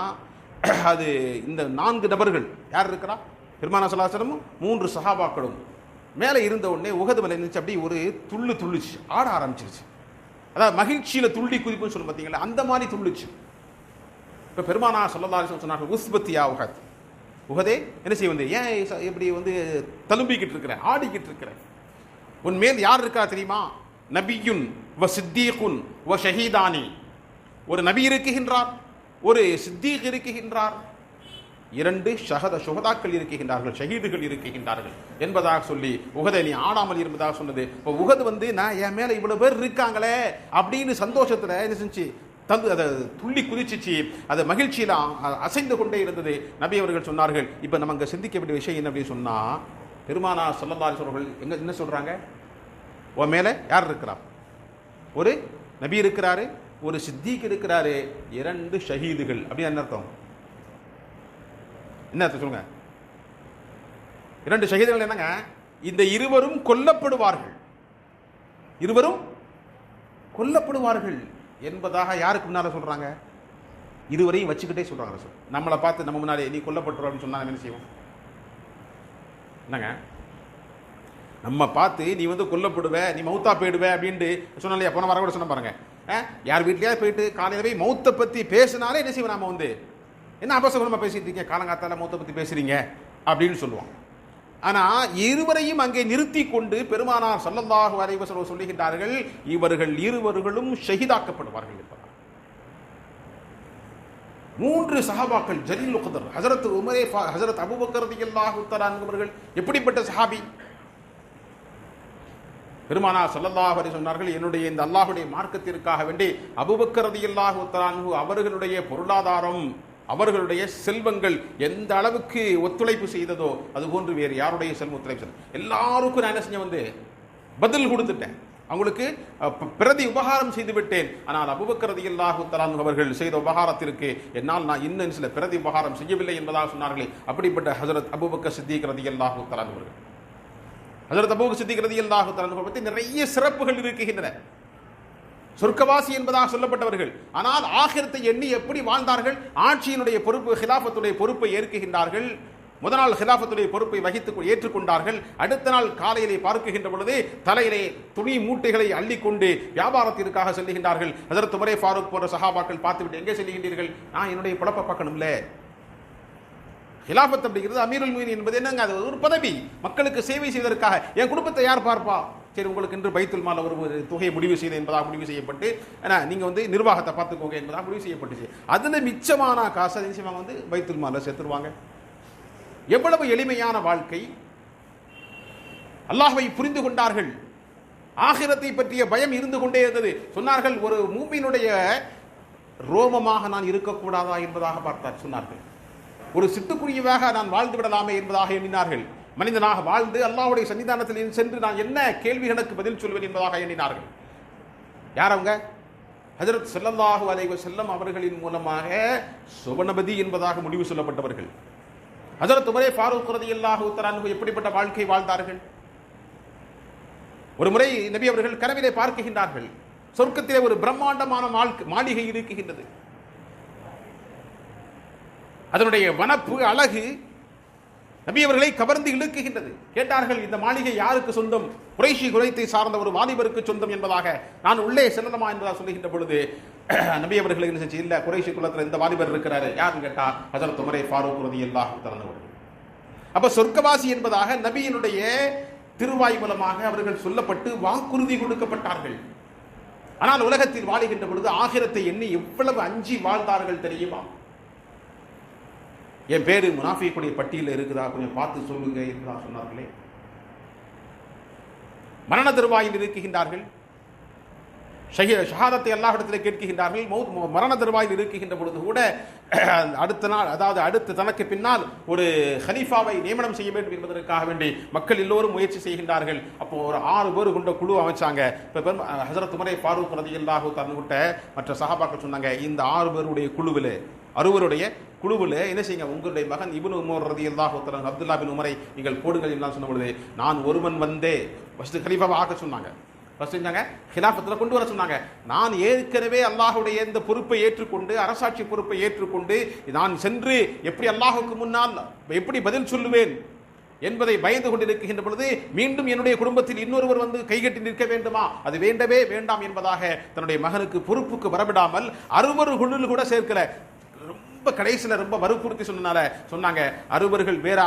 Speaker 1: அது இந்த 4 நபர்கள் யார் இருக்கிறா, பெருமானார் ஸல்லல்லாஹு அலைஹி வஸல்லம் 3 சஹாபாக்களும் மேலே இருந்த உடனே உஹது மலை இருந்துச்சு, அப்படி ஒரு துள்ளுச்சு, ஆட ஆரம்பிச்சிருச்சு. அதாவது மகிழ்ச்சியில துள்ளி குதிப்புன்னு சொல்லும் பார்த்தீங்களா, அந்த மாதிரி துள்ளுச்சு. இப்போ பெருமானார் ஸல்லல்லாஹு அலைஹி வஸல்லம் சொன்னார்கள், உஸ்பத்தியா உஹத், உஹதே என்ன செய்ய வந்து ஏன் இப்படி வந்து தழும்பிக்கிட்டு இருக்கிற, ஆடிக்கிட்டு இருக்கிற, உன் மேல் யார் இருக்கா தெரியுமா? நபியுன் வ சித்தீகுன் வ ஷஹீதானி, ஒரு நபி இருக்குகின்றார், ஒரு சித்தீக் இருக்குகின்றார், 2 சுஹதாக்கள் இருக்குகின்றார்கள், ஷஹீதுகள் இருக்குகின்றார்கள் என்பதாக சொல்லி உஹதை நீ ஆடாமல் இருப்பதாக சொன்னது. இப்போ உஹது வந்து நான் என் மேல இவ்வளவு பேர் இருக்காங்களே அப்படின்னு சந்தோஷத்துல என்ன செஞ்சு தந்து அதை துள்ளி குதிச்சிச்சு, அதை மகிழ்ச்சியில் அசைந்து கொண்டே இருந்தது. நபி அவர்கள் சொன்னார்கள், இப்போ நம்ம அங்கே சிந்திக்க வேண்டிய விஷயம் என்ன அப்படின்னு சொன்னால், பெருமானார் ஸல்லல்லாஹு அலைஹி வஸல்லம் என்ன சொல்கிறாங்க, உன் மேலே யார் இருக்கிறார்? ஒரு நபி இருக்கிறாரு, ஒரு சித்திக் இருக்கிறாரு, 2 ஷஹீதுகள். அப்படின்னு என்ன அர்த்தம்? என்ன அர்த்தம் சொல்லுங்க? 2 ஷஹீதுகள் என்னங்க? இந்த இருவரும் கொல்லப்படுவார்கள், இருவரும் கொல்லப்படுவார்கள் என்பதாக யாருக்கு முன்னால சொல்றாங்க? இருவரையும் வச்சுக்கிட்டே சொல்றாங்க. நம்மளை பார்த்து நம்ம முன்னாடி நீ கொல்லப்பட்டுருவான்னு சொன்னா என்ன செய்வோம்? என்னங்க, நம்ம பார்த்து நீ வந்து கொல்லப்படுவ, நீ மௌத்தா போயிடுவ அப்படின்ட்டு சொன்னா இல்லையா? போன வாரம் கூட சொன்ன பாருங்க, யார் வீட்லயாவது போயிட்டு காலையில போய் மௌத்தை பத்தி பேசினாலே என்ன செய்வோம்? நாம வந்து என்ன அபசகுணமா பேசிட்டு இருக்கீங்க, காலங்காத்தால மௌத்தை பத்தி பேசுறீங்க அப்படின்னு சொல்லுவோம். ஆனா இருவரையும் அங்கே நிறுத்தி கொண்டு பெருமானார் ஸல்லல்லாஹு அலைஹி வஸல்லம் சொல்லுகின்றார்கள், இவர்கள் இருவர்களும் ஷஹீதாக்கப்படுவார்கள் என்பதாக. 3 சஹாபாக்கள் ஜலீலுல் கத்ர், ஹஜரத் உமர், ஹஜரத் அபூபக்கர் ரலியல்லாஹு தஆலா அவர்கள் எப்படிப்பட்ட சஹாபி? பெருமானார் ஸல்லல்லாஹு அலைஹி சொன்னார்கள், என்னுடைய இந்த அல்லாஹ்வுடைய மார்க்கத்திற்காக வேண்டி அபூபக்கர் ரலியல்லாஹு தஆலா அவர்களுடைய பொருளாதாரம், அவர்களுடைய செல்வங்கள் எந்த அளவுக்கு ஒத்துழைப்பு செய்ததோ அதுபோன்று வேறு யாருடைய செல்வம் ஒத்துழைப்பு செய்தது? எல்லாருக்கும் நான் என்ன செஞ்ச வந்து பதில் கொடுத்துட்டேன், அவங்களுக்கு பிரதி உபகாரம் செய்து விட்டேன். ஆனால் அபூபக்கர் ரலியல்லாஹு தஆலா அவர்கள் செய்த உபகாரத்திற்கு என்னால் நான் இன்னும் சில பிரதி உபகாரம் செய்யவில்லை என்பதாக சொன்னார்களே. அப்படிப்பட்ட ஹஜரத் அபூபக்கர் சித்திக் ரலியல்லாஹு தஆலா அவர்கள், ஹஜரத் அபூபக்கர் சித்திக் ரலியல்லாஹு தஆலா அவர்கள் பற்றி நிறைய சிறப்புகள் இருக்கின்றன. சொர்க்கவாசி என்பதாக சொல்லப்பட்டவர்கள், ஆனால் ஆகிரத்தை எண்ணி எப்படி வாழ்ந்தார்கள்? ஆட்சியினுடைய பொறுப்பு, ஹிலாஃபத்துடைய பொறுப்பை ஏற்கின்றார்கள். முதல் நாள் ஹிலாஃபத்துடைய பொறுப்பை ஏற்றுக்கொண்டார்கள். அடுத்த நாள் காலையிலே பார்க்குகின்ற பொழுது தலையிலே துணி மூட்டைகளை அள்ளிக்கொண்டு வியாபாரத்திற்காக செல்லுகின்றார்கள். ஹஜரத் உமர் ஃபாரூக் போன்ற சஹாபாக்கள் பார்த்துவிட்டு, எங்கே செல்லுகின்றீர்கள்? நான் என்னுடைய பழப்ப பார்க்கணும்ல. ஹிலாஃபத் அப்படிங்கிறது அமீருல் முஃமினீன் என்பது என்னங்க? அது ஒரு பதவி, மக்களுக்கு சேவை செய்வதற்காக. என் குடும்பத்தை யார் பார்ப்பா? சரி, உங்களுக்கு என்று பைத்துல் மால் ஒரு தொகையை முடிவு செய்த என்பதாக முடிவு செய்யப்பட்டு, நீங்க வந்து நிர்வாகத்தை பார்த்துக்கோங்க என்பதாக முடிவு செய்யப்பட்டுச்சு. அதுல மிச்சமான காசு நிச்சயமாக வந்து பைத்துல் மால்ல சேர்த்துருவாங்க. எவ்வளவு எளிமையான வாழ்க்கை! அல்லாஹ்வை புரிந்து கொண்டார்கள், ஆகிரத்தை பற்றிய பயம் இருந்து கொண்டே இருந்தது. சொன்னார்கள், ஒரு மூமினுடைய ரோமமாக நான் இருக்கக்கூடாதா என்பதாக பார்த்தார். சொன்னார்கள், ஒரு சிட்டுக்குருவியாக நான் வாழ்ந்து விடலாமே என்பதாக எண்ணினார்கள். மனிதனாக வாழ்ந்து அல்லாஹ்வுடைய சன்னிதானத்தில் சென்று நான் என்ன கேள்விகளுக்கு பதில் சொல்வேன் என்பதாக எண்ணினார்கள். யார் அவங்க? ஹஜரத் ஸல்லல்லாஹு அலைஹி வஸல்லம் அவர்களின் மூலமாக சுவனபதி என்பதாக முடிவு சொல்லப்பட்டவர்கள். ஹஜரத் உமர் ஃபாரூக் ரலியல்லாஹு தஆலா அன்ஹு எப்படிப்பட்ட வாழ்க்கை வாழ்ந்தார்கள்? ஒரு முறை நபி அவர்கள் கனவிலே பார்க்கின்றார்கள், சொர்க்கத்திலே ஒரு பிரம்மாண்டமான மாளிகை இருக்கின்றது. அதனுடைய வனப்பு அழகு நபி அவர்களை கவர்ந்து இழுக்குகின்றது. கேட்டார்கள், இந்த மாளிகை யாருக்கு சொந்தம்? குறைஷி குலைத்தை சார்ந்த ஒரு வாலிபருக்கு சொந்தம் என்பதாக. நான் உள்ளே செல்லணுமா என்பதாக சொல்லுகின்ற பொழுது நபி அவர்கள் என்ன செஞ்சு, இல்ல, குறைஷி குலத்தில் இந்த வாலிபர் இருக்கிறாரு. யாருன்னு கேட்டா ஹஜரத் உமர் ஃபாரூக் ரலியல்லாஹு தஆலா. அப்ப சொர்க்கவாசி என்பதாக நபியினுடைய திருவாய் மூலமாக அவர்கள் சொல்லப்பட்டு வாக்குறுதி கொடுக்கப்பட்டார்கள். ஆனால் உலகத்தில் வாழுகின்ற பொழுது ஆகிரத்தை எண்ணி எவ்வளவு அஞ்சி வாழ்ந்தார்கள் தெரியுமா? என் பேரு முனாஃபிக்குடைய பட்டியலில் இருக்குதா, கொஞ்சம் பார்த்து சொல்லுங்க என்றா சொன்னார்களே. மரண தருவாயில் இருக்குகின்றார்கள், ஷஹாதத்தை அல்லாஹ்விடத்தில் கேட்கின்றார்கள். மரண தருவாயில் இருக்குகின்ற பொழுது கூட அடுத்த நாள், அதாவது அடுத்து தனக்கு பின்னால் ஒரு ஹலீஃபாவை நியமனம் செய்ய வேண்டும் என்பதற்காக வேண்டி மக்கள் எல்லோரும் முயற்சி செய்கின்றார்கள். அப்போ ஒரு 6 பேர் கொண்ட குழு அமைச்சாங்க. இப்போ ஹஸரத் உமர் ஃபாரூக் ரலியல்லாஹு தஆலா மற்ற சஹாபாக்கள் சொன்னாங்க, இந்த 6 பேருடைய குழுவில், 6 குழுவில் என்ன செய்யுங்க, உங்களுடைய மகன் இப்னு உமர் ரலியல்லாஹு தஆலா அப்துல்லா பின் உமரை நீங்கள் போடுங்கள் என்று சொன்ன பொழுது, நான் ஒருவன் வந்தே ஃபர்ஸ்ட் ஹலீஃபாவை ஆக்க சொன்னாங்க. ஹிலாஃபத்தில் கொண்டு வர சொன்னாங்க. நான் ஏற்கனவே அல்லாஹுடைய இந்த பொறுப்பை ஏற்றுக்கொண்டு, அரசாட்சி பொறுப்பை ஏற்றுக்கொண்டு நான் சென்று எப்படி அல்லாஹுக்கு முன்னால் எப்படி பதில் சொல்லுவேன் என்பதை பயந்து கொண்டிருக்கின்ற பொழுது மீண்டும் என்னுடைய குடும்பத்தில் இன்னொருவர் வந்து கைகட்டி நிற்க வேண்டுமா, அது வேண்டவே வேண்டாம் என்பதாக தன்னுடைய மகனுக்கு பொறுப்புக்கு வரவிடாமல் 60 குழுவில் கூட சேர்க்கல. ரொம்ப கடைசியில் ரொம்ப வற்புறுத்தி சொன்னாங்க, 60 வேற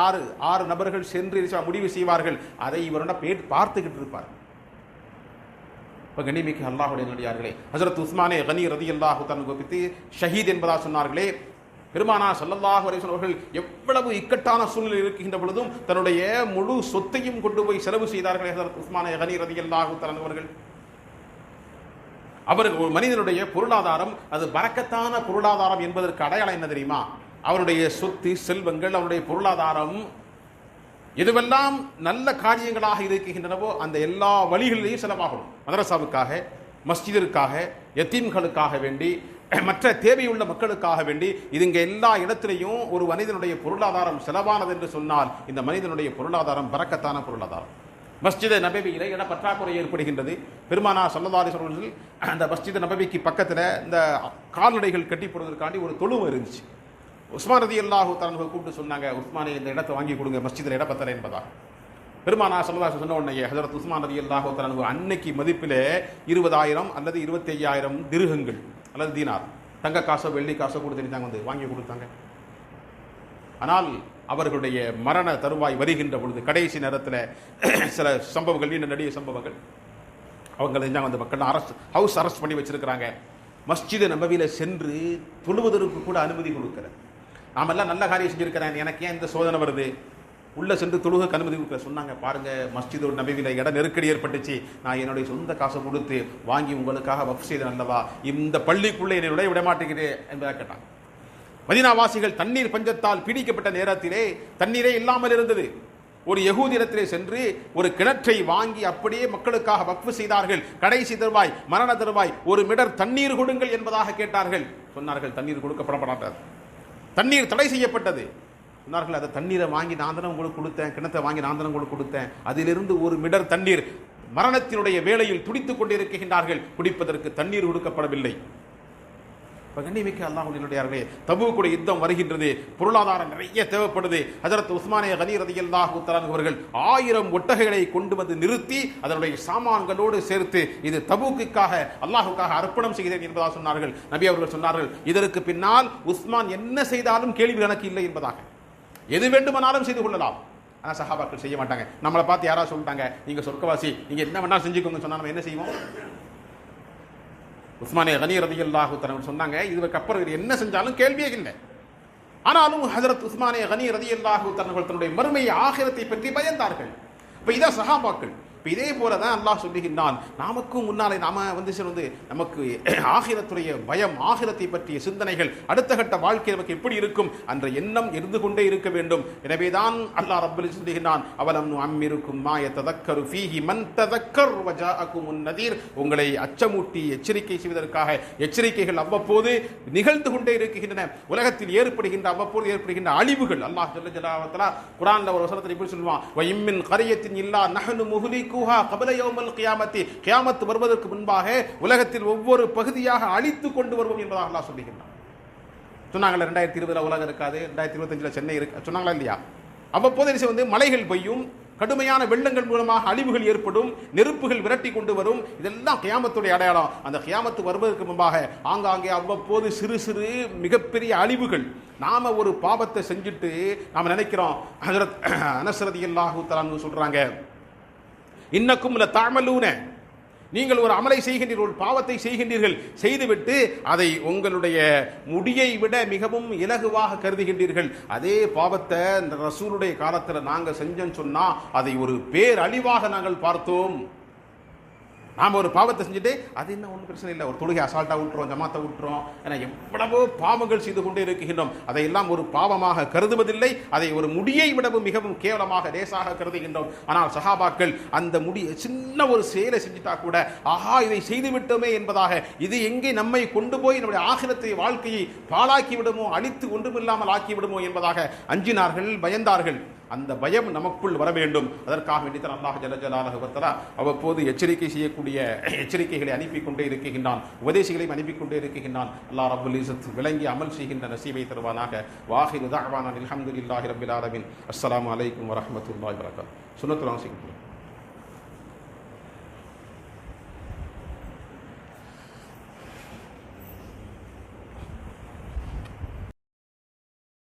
Speaker 1: 6 நபர்கள் சென்று முடிவு செய்வார்கள், அதை இவரோட பார்த்துக்கிட்டு இருப்பார். கண்ணியமிக்க அல்லாஹ்வுடைய நல்லடியார்களே, ஹஸரத் உஸ்மானே கனி ரலியல்லாஹு தஆலா குறித்து ஷஹீத் என்பதா சொன்னார்களே. பெருமானார் ஸல்லல்லாஹு அலைஹி வஸல்லம் அவர்கள் எவ்வளவு இக்கட்டான சூழ்நிலை இருக்கின்ற பொழுதும் தன்னுடைய முழு சொத்தையும் கொண்டு போய் செலவு செய்தார்கள். ஹஸரத் உஸ்மானே கனி ரலியல்லாஹு தஆலா அவர்கள் ஒரு மனிதனுடைய பொருளாதாரம் அது பரக்கத்தான பொருளாதாரம் என்பதற்கு அடையாளம் என்ன தெரியுமா? அவருடைய சொத்து செல்வங்கள், அவருடைய பொருளாதாரம் எதுவெல்லாம் நல்ல காரியங்களாக இருக்கின்றனவோ அந்த எல்லா வழிகளிலேயும் செலவாகணும். மதரசாவுக்காக, மஸ்ஜிதிற்காக, யத்தீம்களுக்காக வேண்டி, மற்ற தேவையுள்ள மக்களுக்காக வேண்டி, இதுங்க எல்லா இடத்திலையும் ஒரு மனிதனுடைய பொருளாதாரம் செலவானது என்று சொன்னால் இந்த மனிதனுடைய பொருளாதாரம் பரக்கத்தான பொருளாதாரம். மஸ்ஜித் நபவியில இட பற்றாக்குறை ஏற்படுகின்றது. பெருமானார் ஸல்லல்லாஹு அலைஹி வஸல்லம் அந்த மஸ்ஜித் நபவிக்கு பக்கத்தில் இந்த கால்நடைகள் கட்டி போடுவதற்காண்டி ஒரு தொழுவம் இருந்துச்சு. உஸ்மான் ரலியல்லாஹு தஆலா கூப்பிட்டு சொன்னாங்க, உஸ்மானே இந்த இடத்தை வாங்கி கொடுங்க, மஸ்ஜிதில் இட பத்தலை என்பதாக. பெருமானார் ஸல்லல்லாஹு அலைஹி வஸல்லம் சொன்ன உடனே ஹஸரத் உஸ்மான் ரலியல்லாஹு தஆலா அன்னைக்கு மதிப்பிலே 20,000 அல்லது 25,000 திர்ஹங்கள் அல்லது தீனார், தங்க காசோ வெள்ளி காசோ கொடுத்துட்டாங்க, வந்து வாங்கி கொடுத்தாங்க. ஆனால் அவர்களுடைய மரண தருவாய் வருகின்ற பொழுது கடைசி நேரத்தில் சில சம்பவங்கள், நீண்ட நடிகை சம்பவங்கள், அவங்க வந்து மக்கள் ஹவுஸ் அரெஸ்ட் பண்ணி வச்சிருக்கிறாங்க. மஸ்ஜித் நபவியில சென்று தொழுவதற்கு கூட அனுமதி கொடுக்கிற, நாமெல்லாம் நல்ல காரியம் செஞ்சிருக்கிறேன், எனக்கு ஏன் இந்த சோதனை வருது, உள்ள சென்று தொழுகைக்கு அனுமதி கொடுக்க சொன்னாங்க. பாருங்க, மஸ்ஜித் நபவியில இட நெருக்கடி ஏற்பட்டுச்சு, நான் என்னுடைய சொந்த காசை கொடுத்து வாங்கி உங்களுக்காக வக்ஃப் செய்தேன் அல்லவா, இந்த பள்ளிக்குள்ளே என்னுடைய விட மாட்டேங்கிறேன் என்பதாக கேட்டாங்க. மதீனாவாசிகள் தண்ணீர் பஞ்சத்தால் பீடிக்கப்பட்ட நேரத்திலே தண்ணீரே இல்லாமல் இருந்தது. ஒரு யகூதியிடத்திலே சென்று ஒரு கிணற்றை வாங்கி அப்படியே மக்களுக்காக வக்ஃப் செய்தார்கள். கடைசி தருவாய், மரண தருவாய், ஒரு மிடர் தண்ணீர் கொடுங்கள் என்பதாக கேட்டார்கள். சொன்னார்கள், தண்ணீர் கொடுக்கப்படாது, தண்ணீர் தடை செய்யப்பட்டது. சொன்னார்கள், அந்த தண்ணீரை வாங்கி நான் தானே உங்களுக்கு கொடுத்தேன், கிணத்தை வாங்கி நான் தானே உங்களுக்கு கொடுத்தேன், அதிலிருந்து ஒரு மிடர் தண்ணீர் மரணத்தினுடைய வேளையில் துடித்துக் கொண்டிருக்கின்றார்கள், குடிப்பதற்கு தண்ணீர் கொடுக்கப்படவில்லை. கண்ணியமிக்க அல்லாஹ்வுடைய தபூக்குடைய யுத்தம் வருகின்றது, பொருளாதாரம் நிறைய தேவைப்படுது. ஹஜரத் உஸ்மானே கனி ரலியல்லாஹு தஆலா அவர்கள் 1000 ஒட்டகைகளை கொண்டு வந்து நிறுத்தி அதனுடைய சாமான்களோடு சேர்த்து இது தபூக்குக்காக அல்லாஹுக்காக அர்ப்பணம் செய்கிறேன் என்பதாக சொன்னார்கள். நபி அவர்கள் சொன்னார்கள், இதற்கு பின்னால் உஸ்மான் என்ன செய்தாலும் கேள்வி எனக்கு இல்லை என்பதாக, எது வேண்டுமானாலும் செய்து கொள்ளலாம். ஆனால் சஹாபாக்கள் செய்ய மாட்டாங்க. நம்மளை பார்த்து யாராவது சொல்லிட்டாங்க, நீங்க சொர்க்கவாசி, நீங்க என்ன வேணாலும் செஞ்சுக்கோங்க சொன்னா நம்ம என்ன செய்வோம்? உஸ்மானே கனி ரலியல்லாஹு தஆலா சொன்னாங்க, இதுக்கு அப்புறம் என்ன செஞ்சாலும் கேள்வியே இல்லை. ஆனாலும் ஹஜரத் உஸ்மானே கனி ரலியல்லாஹு தஆலா தன்னுடைய மறுமை ஆகிரத்தை பற்றி பயந்தார்கள். இப்போ இதான் சஹாபாக்கள். இப்போ இதே போல தான் அல்லாஹ் சொல்லுகின்றான், நமக்கும் முன்னாலே நாம வந்து நமக்கு ஆகிரத்துடைய பயம், ஆகிரத்தை பற்றிய சிந்தனைகள், அடுத்த கட்ட வாழ்க்கை நமக்கு எப்படி இருக்கும் என்ற எண்ணம் இருந்து கொண்டே இருக்க வேண்டும். எனவேதான் அல்லாஹ் ரப்பல் சொல்லுகின்றான், அவலம் அம்மிருக்கும் மா யதக்கரு ஃபீஹி மன் ததக்கர் வஜாஅகுமுன் நதீர். உங்களை அச்சமூட்டி எச்சரிக்கை செய்வதற்காக எச்சரிக்கைகள் அவ்வப்போது நிகழ்ந்து கொண்டே இருக்கின்றன. உலகத்தில் அவ்வப்போது ஏற்படுகின்ற அழிவுகள் அல்லாஹ் ஜல்ல ஜலாலுஹு குர்ஆன்ல ஒரு வசனத்தில் இப்படி சொல்வான், வ இம்மின் கரியத்தின் இல்லா நஹ்னு முஹ்லி கியாமத் வருவதற்கு முன்பாக உலகத்தில் ஒவ்வொரு பகுதியாக அழித்து கொண்டு வருவோம் என்பதாக அல்லாஹ் சொல்லுகின்றான். சொன்னாங்களா 2020 உலகம் இருக்காது, 2025 சென்னை இருக்கு சொன்னாங்களா இல்லையா? அவ்வப்போது வந்து மலைகள் பெய்யும், கடுமையான வெள்ளங்கள் மூலமாக அழிவுகள் ஏற்படும், நெருப்புகள் விரட்டி கொண்டு வரும். இதெல்லாம் கியாமத்துடைய அடையாளம். அந்த கியாமத்து வருவதற்கு முன்பாக ஆங்காங்கே அவ்வப்போது சிறு சிறு மிகப்பெரிய அழிவுகள். நாம ஒரு பாவத்தை செஞ்சுட்டு நாம நினைக்கிறோம். ஹஜ்ரத் அனஸ் ரலியல்லாஹு தஆலா சொல்றாங்க, இன்னக்கும் ல தஅமலூன நீங்கள் ஒரு அமலை செய்கின்றீர்கள், ஒரு பாவத்தை செய்கின்றீர்கள், செய்துவிட்டு அதை உங்களுடைய முடியை விட மிகவும் இலகுவாக கருதுகின்றீர்கள். அதே பாவத்தை இந்த ரசூலுடைய காலத்தில் நாங்கள் செஞ்சோன்னு சொன்னா அதை ஒரு பேரழிவாக நாங்கள் பார்த்தோம். நாம் ஒரு பாவத்தை செஞ்சுட்டு அது என்ன ஒன்றும் பிரச்சனை இல்லை, ஒரு தொழுகை அசால்ட்டாக விட்டுறோம், ஜமாத்தை விட்டுறோம், ஏன்னா எவ்வளவோ பாவங்கள் செய்து கொண்டே இருக்கின்றோம். அதையெல்லாம் ஒரு பாவமாக கருதுவதில்லை, அதை ஒரு முடியை விடவும் மிகவும் கேவலமாக லேசாக கருதுகின்றோம். ஆனால் சஹாபாக்கள் அந்த சின்ன ஒரு செயலை செஞ்சுட்டா கூட ஆஹா இதை செய்து விட்டோமே என்பதாக, இது எங்கே நம்மை கொண்டு போய் நம்முடைய ஆகிரத்தை வாழ்க்கையை பாழாக்கி விடுமோ, அழித்து ஒன்றுமில்லாமல் ஆக்கிவிடுமோ என்பதாக அஞ்சினார்கள், பயந்தார்கள். அந்த பயம் நமக்குள் வர வேண்டும். அதற்காக வேண்டித்தான் அல்லாஹ் ஜல்ல ஜலாலுஹு வ தஆலா அவ்வப்போது எச்சரிக்கை செய்யக்கூடிய எச்சரிக்கைகளை அனுப்பி கொண்டே இருக்கின்றான், உபதேசிகளையும் அனுப்பி கொண்டே இருக்கின்றான். அல்லாஹ் ரப்புல் இஸ்ஸத் விளங்கி அமல் செய்கின்ற நசீபை தருவானாக. வாஹிரு தஅவானா அல்ஹம்துலில்லாஹி ரப்பில் ஆலமீன். அஸ்ஸலாமு அலைக்கும் வரஹ்மத்துல்லாஹி வபரகாத்துஹு. சுன்னத்துல் வாசிக்கும்.